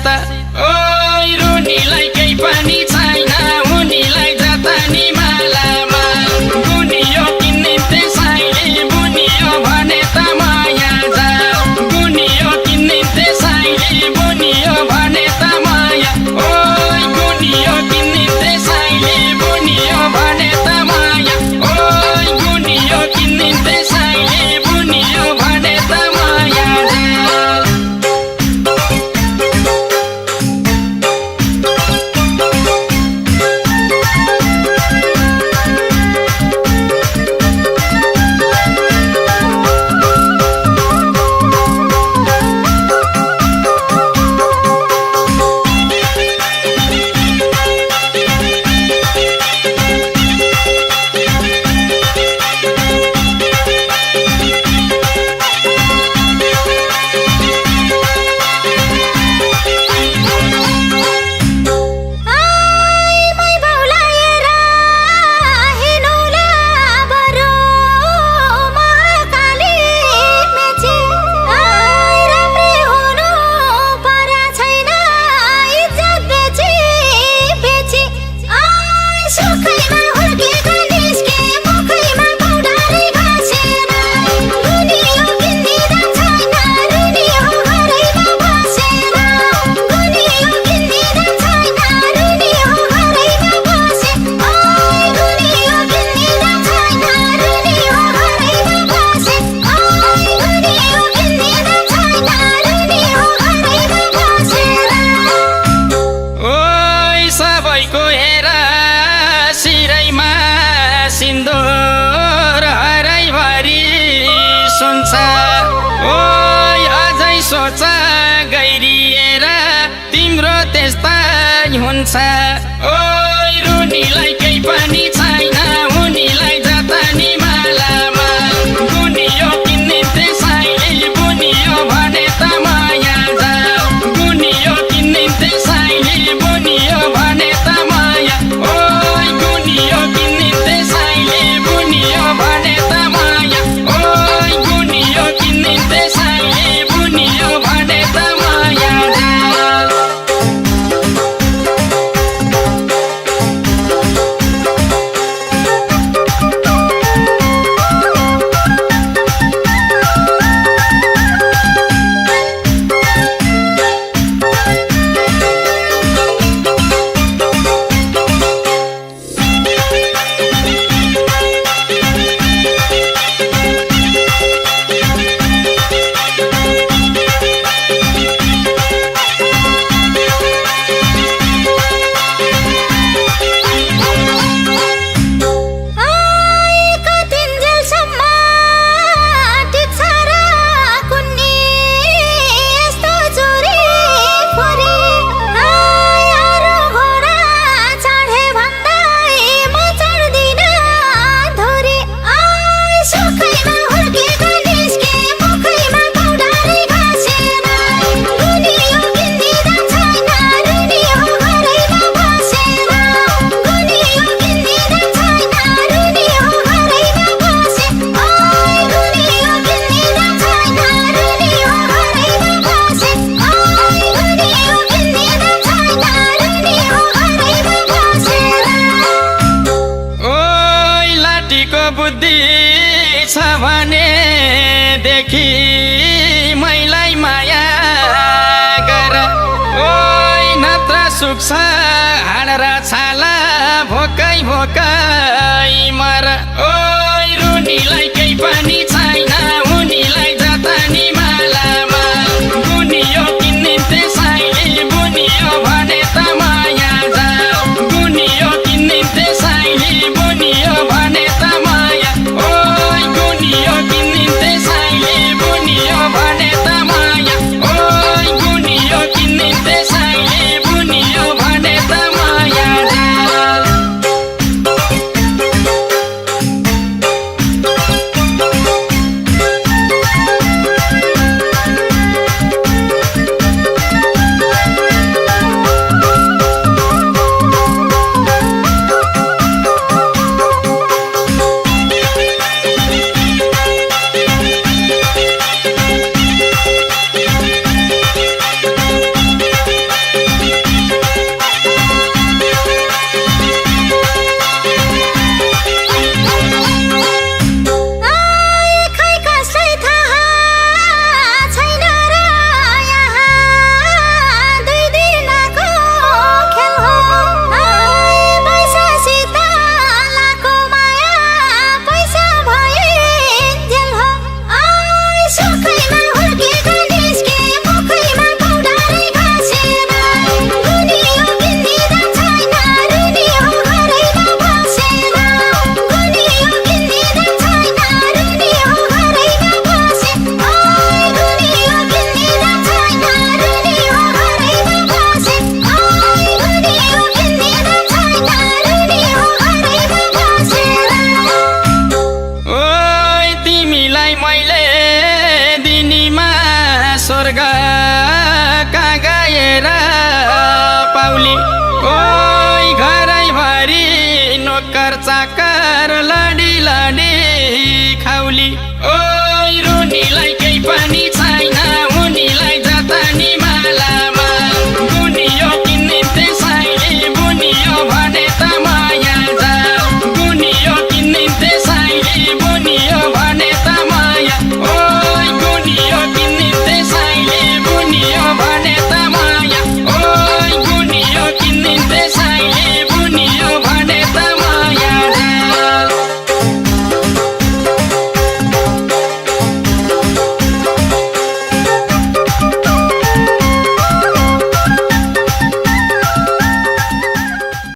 मायासित ओइ रुनीलाई केही पनि छैन उनीलाई जाता नि मालामा गुनियो किन्ने त्यसैले बुनियो भने त माया जा गुनियो किन्ने त्यसैले बुनियो भने त माया ओइ गुनियो किन्ने त्यसैले बुनियो भने त माया ओइ गुनियो किन्ने त्यसैले बुनियो भने त माया जा सिन्दुर हराइभरि सुन्छ ओइ अझै सोच गइरिएर तिम्रो त्यस्तै हुन्छ ओइ रुनीलाई केही पनि छैन उनीलाई जाता नि मालामा गुनियो किन्ने त्यसैले बुनियो भने त माया जा गुनियो किन्ने त्यसैले बुनियो भने त माया ओइ गुनियो किन्ने त्यसैले बुनियो भने त माया ओइ गुनियो किन्ने त्यसैले बुनियो भने त माया जा बुद्धि छ भने देखि मैलाई माया गर ओइ नत्र सुक्छ हाड र छाला भोकै भोकै मर ओइ रुनीलाई केही पनि छैन उनीलाई